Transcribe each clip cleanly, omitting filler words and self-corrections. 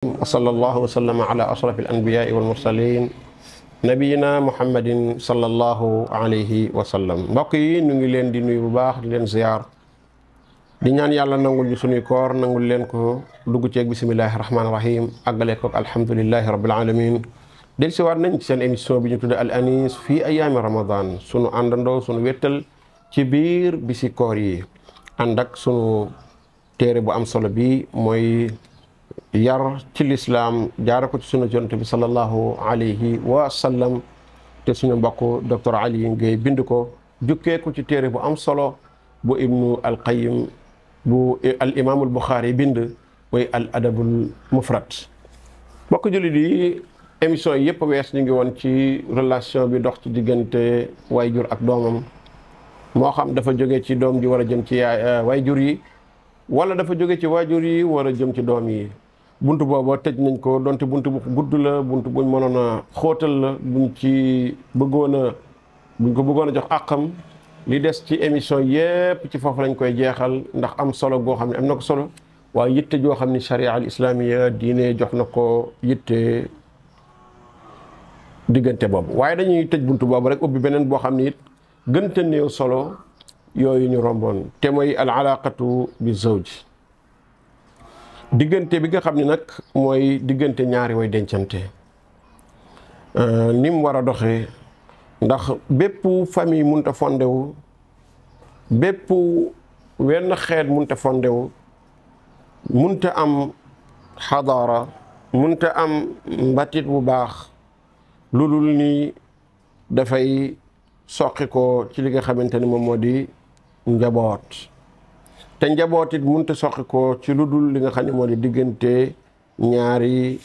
وصلى الله وسلم على أشرف الأنبياء والمرسلين nabiyina muhammadin sallallahu alayhi wa sallam. mbokk yi ñu ngi leen di nuyu bu baax di leen ziyaar di ñaan yàlla nangul ñu suñuy koor nangul leen ko dugg ceeg bisimillahi rahmaani rahim àggale ko alhamdulillahi rabbil alamin del siwaat nañ ci seen émission bi ñu tudde al anis fii ayaami ramadan sunu àndandoo sunu wéttal ci biir bisi koor yi ànd ak sunu téere bu am solo bi mooy yar ci lislaam jaare ko ci sunu yonent bi sallallahu alayhi wa sallam te suñu mbokk docteur Ali Guèye bind ko jukkee ko ci téere bu am solo bu ibnu al qayyim bu al imaamul Buxaari bind mooy al adabul mufrad. mbokk jullit yi émission yi yëpp wees ñu ngi woon ci relation bi dox ci diggante waajur ak doomam moo xam dafa jóge ci doom ji war a jëm ci waajur yi wala dafa jóge ci waajur yi war a jëm ci doom yi. buntu booba tëj nañ ko donte buntu bu gudd la buntu buñ mënoon a xóotal la buñ ko bëggoon a jox àqam li des ci émission yépp ci foofu lañ koy jeexal ndax am solo goo xam ne am na ko solo waaye yitte joo xam ne sharia al islamiya diine jox na ko yitte diggante boobu waaye dañuy tëj buntu boobu rek ubbi beneen boo xam ne it gënte néew solo yooyu ñu romboon te mooy al alaqatu bi zawj diggante bi nga xam ne nag mooy diggante ñaari way dencante ni mu war a doxee ndax bépp famille munta fondewu bépp wenn xeet munta fondewu munta am xadaara munta am mbatit bu baax lu dul ni dafay soqi ko ci li nga xamante ni moom moo di njaboot te njaboot it mënut a soqi ko ci lu dul li nga xam ne moo di diggante ñaari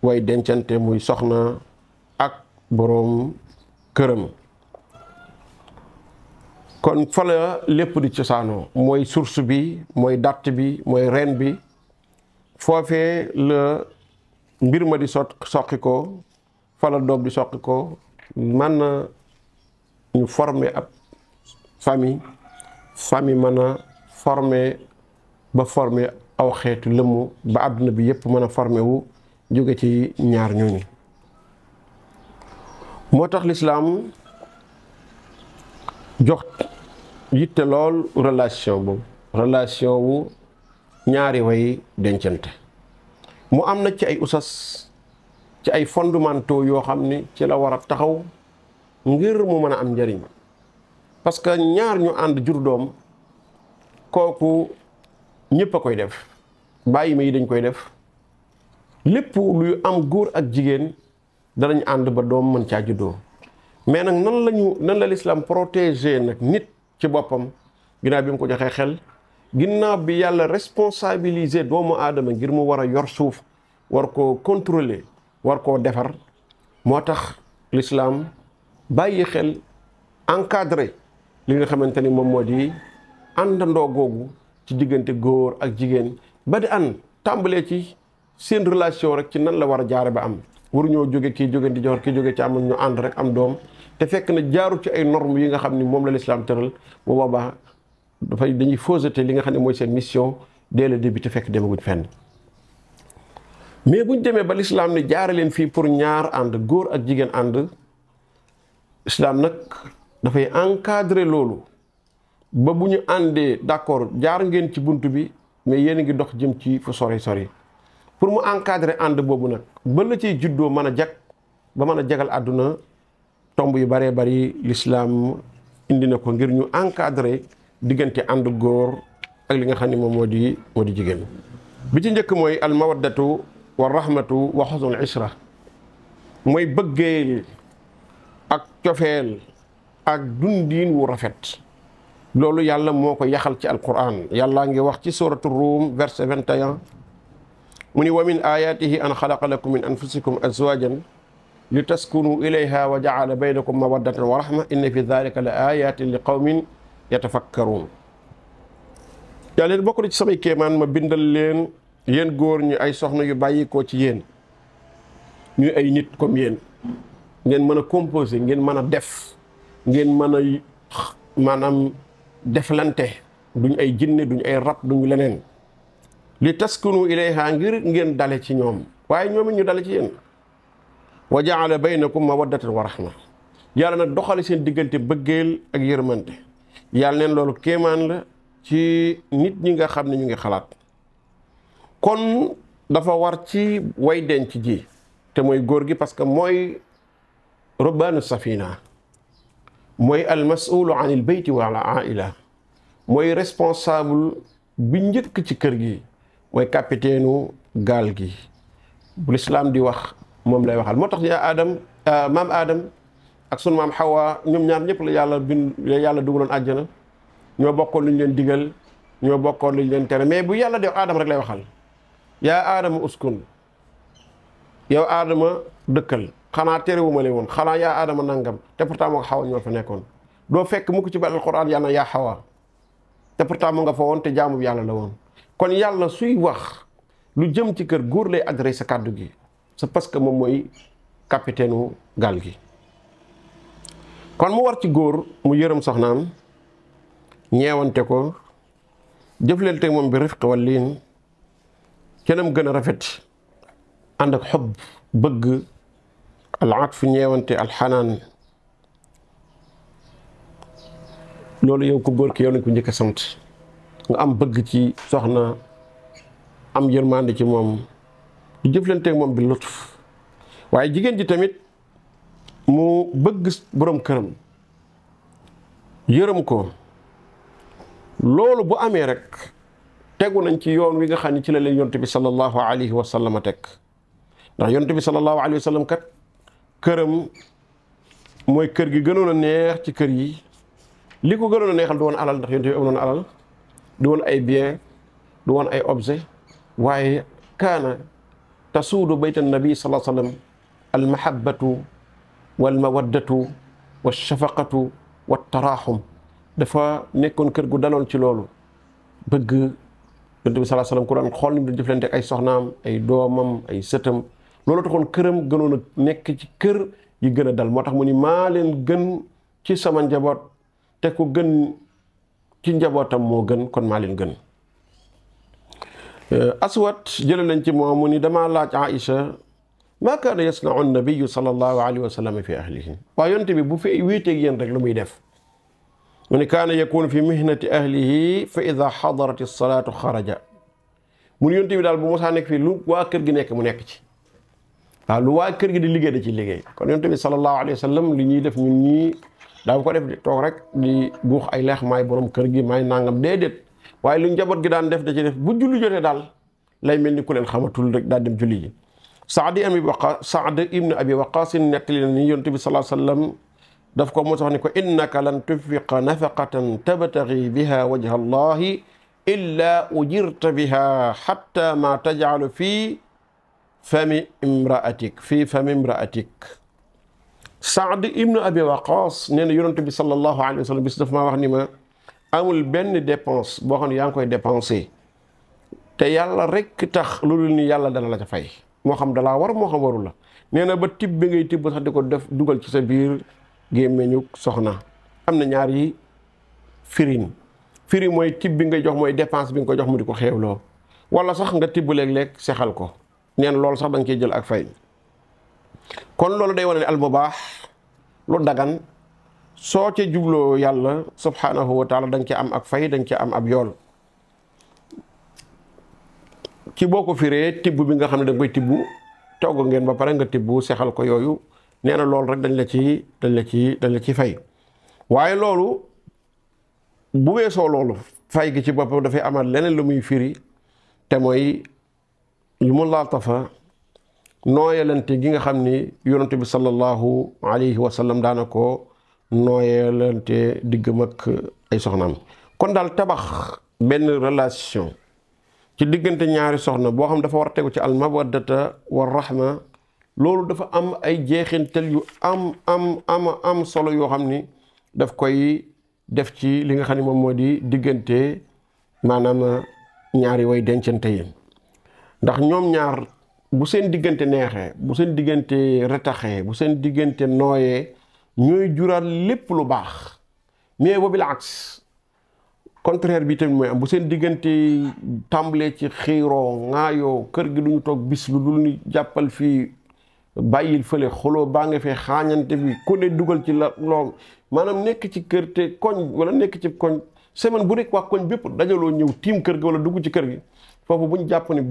way dencante muy soxna ak boroom këram kon fa la lépp di cosaanoo mooy source bi mooy dàtt bi mooy reen bi foofee la mbir ma di soqi ko fa la doom di soqi ko mën na ñu former ab famille mën a formé aw xeetu lëmm ba àdduna bi yëpp mën a formé wu jóge ci ñaar ñooñu moo tax lislaam jox yitte lool relation wu ñaari way dencante mu am na ci ay usas ci ay fondamentaux yoo xam ni ci la war a taxaw ngir mu mën a am njariñ parce que ñaar ñu ànd jur doom kooku ñëpp a koy def bàyyi ma yi dañ koy def lépp luy am góor ak jigéen danañ ànd ba doom mën caa juddoo mais nag nan la l'islam protéger nag nit ci boppam ginnaaw bi mu ko joxee xel ginnaaw bi yàlla responsabiliser doomu aadama ngir mu war a yor suuf war koo contrôler war koo defar moo tax l'islam bàyyi xel encadré li nga xamante ni moom moo di àndandoo googu ci diggante góor ak jigéen ba di ànd tàmbalee ci seen relation rek ci nan la war a jaare ba am waruñoo jóge kii jóge di jox kii jóge ci am ñu ànd rek am doom te fekk na jaaru ci ay normes yi nga xam ni moom la l'islam tëral bu boobaa dañuy fausseté li nga xam ne mooy seen mission dès le début te fekk demaguñ fenn mais buñ demee ba l'islam ne jaare leen fii pour ñaar ànd góor ak jigéen ànd islam nag dafay encadrer loolu ba bu ñu àndee d'accord jaar ngeen ci bunt bi mais yéen a ngi dox jëm ci fu sori pour mu encadrer ànd boobu nag ba la ciy juddoo mën a jag ba mën a jagal àdduna tomb yu baree bari l'islam indi na ko ngir ñu encadrer diggante ànd góor ak li nga xam ne moom moo di jigéen bi ci njëkk mooy al mawaddatu wa rahmatu wa husnul ishra mooy bëggeel ak cofeel ak dundiin wu rafet loolu yàlla moo ko yaxal ci alquran yàlla ngi wax ci suratu Rum verset 21 mu ni wa min ayatihi an xalaqa lakum min anfusikum azwajan li taskunu ilayha wa jaala baynakum mawaddatan wa rahma inna fi dhalika la ayatin li qawmin yatafakkarun yàlla bokk na ci samay kéemaan ma bindal leen yéen góor ñu ay soxna yu bàyyikoo ci yéen ñuy ay nit comme yéen ngeen mën a composer ngeen mën a def ngeen mën a maanaam deflante duñ ay jinne duñ ay rab duñ leneen li taskunu ilayha ngir ngeen dale ci ñoom waaye ñoom it ñu dale ci yéen wa jaala baynakum mawaddatan wa rahma yàlla nag doxale seen diggante bëggeel ak yërmante yàlla neen loolu kéemaan la ci nit ñi nga xam ne ñu ngi xalaat kon dafa war ci way denc ji te mooy góor gi parce que mooy rubbaanu safina mooy almasulu an il beyti wa al aila mooy responsable bi njëkk ci kër gi mooy capitaine gaal gi bu lislaam di wax moom lay waxal moo tax yaa Adam maam Adam ak sunu maam Hawa ñoom ñaar ñëpp la yàlla dugaloon àjjana ñoo bokkoon lu ñu leen digal ñoo bokkoon lu ñu leen tere mais bu yàlla di wax Adam rek lay waxal yaa Adama uskun yow Adama dëkkal xanaa terewuma leen woon xanaa yaa Adama nangam te pourtant moo Hawa ñoo fa nekkoon doo fekk mukk ci bal alquran yàlla yaa Hawa te pourtant mu nga fa woon te jaamu yàlla la woon kon yàlla suy wax lu jëm ci kër góor lay adressé kàddu gi c'est parce que moom mooy capitaine u gaal gi kon mu war ci góor mu yërëm soxnaam ñeewante ko jëflante moom bi rifq wal liin kenam gën a rafet ànd ak xob bëgg al atf ñeewante alxanaan loolu yow ko góor ki yow nañ ko njëkk a sant nga am bëgg ci soxna am yërmande ci moom di jëflante moom bi lutf waaye jigéen ji tamit mu bëgg borom këram yërëm ko loolu bu amee rek tegu nañ ci yoon wi nga xam ne ci la leen yonent bi sallallahu alayhi wa sallam teg ndax yonent bi sallallahu alayhi wa sallam kat këram mooy kër gi gënoon a neex ci kër yi li ko gënoon a neexal du woon alal ndax yonent bi amoon alal du woon ay bien du woon ay objet waaye kaana tasuudu bayta nabi sallallahu alayhi wa sallam almahabbatu walmawaddatu walshafaqatu waltaraxum dafa nekkoon kër gu daloon ci loolu bëgg yonent bi sallallahu alayhi wa sallam ku daan xool ni mu jëflante ay soxnaam ay doomam ay sëtam loolu taxoon këram gënoon a nekk ci kër yi gën a dal moo tax mu ni maa leen gën ci sama njaboot te ku gën ci njabootam moo gën kon maa leen gën aswat jële nañ ci moom mu ni damaa laaj Aïcha maa kaana yasnau nabiyu sallallahu alayhi wa sallam fi ahlihi waaye yonte bi bu fi wéeteeg yéen rek lu muy def mu ni kaana yakunu fi mihnati ahlihi fa ida xadarat alsalaatu xaraja mu ni yonte bi daal bu mosaa nekk fii lu waa kër gi nekk mu nekk ci waaw lu waa kër gi di liggéey da ci liggéey kon yonte bi sallallahu alayhi wa sallam li ñuy def ñun ñii daa ko def di toog rek di guux ay leex maay borom kër gi maay nangam déedéet waaye lu njaboot gi daan def da ci def bu julli jotee daal lay mel ni ku leen xamatul rek daal dem julli ji Saad ibn Abi Waqaas nettali na ni yonent bi sallallahu alayhi wa sallam daf ko mos wax ni ko innaka lan tunfiqa nafaqatan tabtagi biha wajha allahi illa ujirta biha hatta ma tajcalu fi fami imraatik Saad ibn Abi Waqaas nee na yonent bi sallallahu alayhi wa sallam bis daf maa wax ni ma amul benn dépense boo xam ne yaa ngi koy dépensé te yàlla rek tax loolu ni yàlla dana la ca fay moo xam dalaa war moo xam waru la nee na ba tibb bi ngay tibb sax di ko def dugal ci sa biir gémmeñu soxna am na ñaar yi firi mooy tibb bi nga jox mooy dépense bi nga ko jox mu di ko xeewloo wala sax nga tibb léeg-léeg sexal ko nee na loolu sax da nga koy jël ak fay kon loolu day wane ne al mubaax lu dagan soo ca jubloo yàlla subhanahu wa taala da nga ci am ak fay da nga ci am ab yool ci boo ko firee tibb bi nga xam ne da nga koy tibb togg ngeen ba pare nga tibb sexal ko yooyu nee na loolu rek dañ la ci fay waaye loolu bu weesoo loolu fay gi ci boppam dafay amal leneen lu muy firi te mooy lu mu laatafa nooyalante gi nga xam ni yonent bi sallallahu alayhi wa sallam daana ko nooyalante diggam ak ay soxnaam kon daal tabax benn relation ci diggante ñaari soxna boo xam dafa war a tegu ci almawaddata wa rahma loolu dafa am ay jeexintal yu am solo yoo xam ni daf koy def ci li nga xam ne moom moo di diggante maanaam ñaari way dencante yi ndax ñoom ñaar bu seen diggante neexee bu seen diggante retaxee bu seen diggante nooyee ñooy jural lépp lu baax mais boobu la aks contraire bi tamit mooy am bu seen diggante tàmbalee ci xiiroo ŋaayoo kër gi duñu toog bis lu dul ni jàppal fii bàyyil fële xoloo baa nga fee xaañante bi ku ne dugal ci la loo maanaam nekk ci kër te koñ wala nekk ci koñ semaine bu nekk waa koñ bépp dajaloo ñëw tiim kër gi wala dugg ci kër gi foofu bu ñu jàpp ne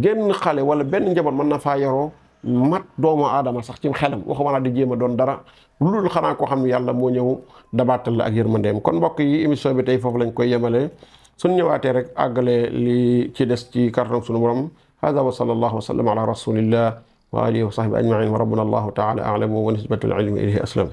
genn xale wala benn njaboot mën na faa yoroo mat doomu aadama sax ci xelam waxuma laa di jéem a doon dara lu dul xanaa koo xam ne yàlla moo ñëw dabaatal la ak yërmandeem. kon mbokk yi émission bi tey foofu lañ koy yemale suñ ñëwaatee rek àggale li ci des ci kartam sunu borom. hada wa sallallahu wa sallam ala rasulillah wa alihi wa sahbi ajmain wa rabbuna allahu taala a'lamu wa nisbatul ilmi ilayhi aslam.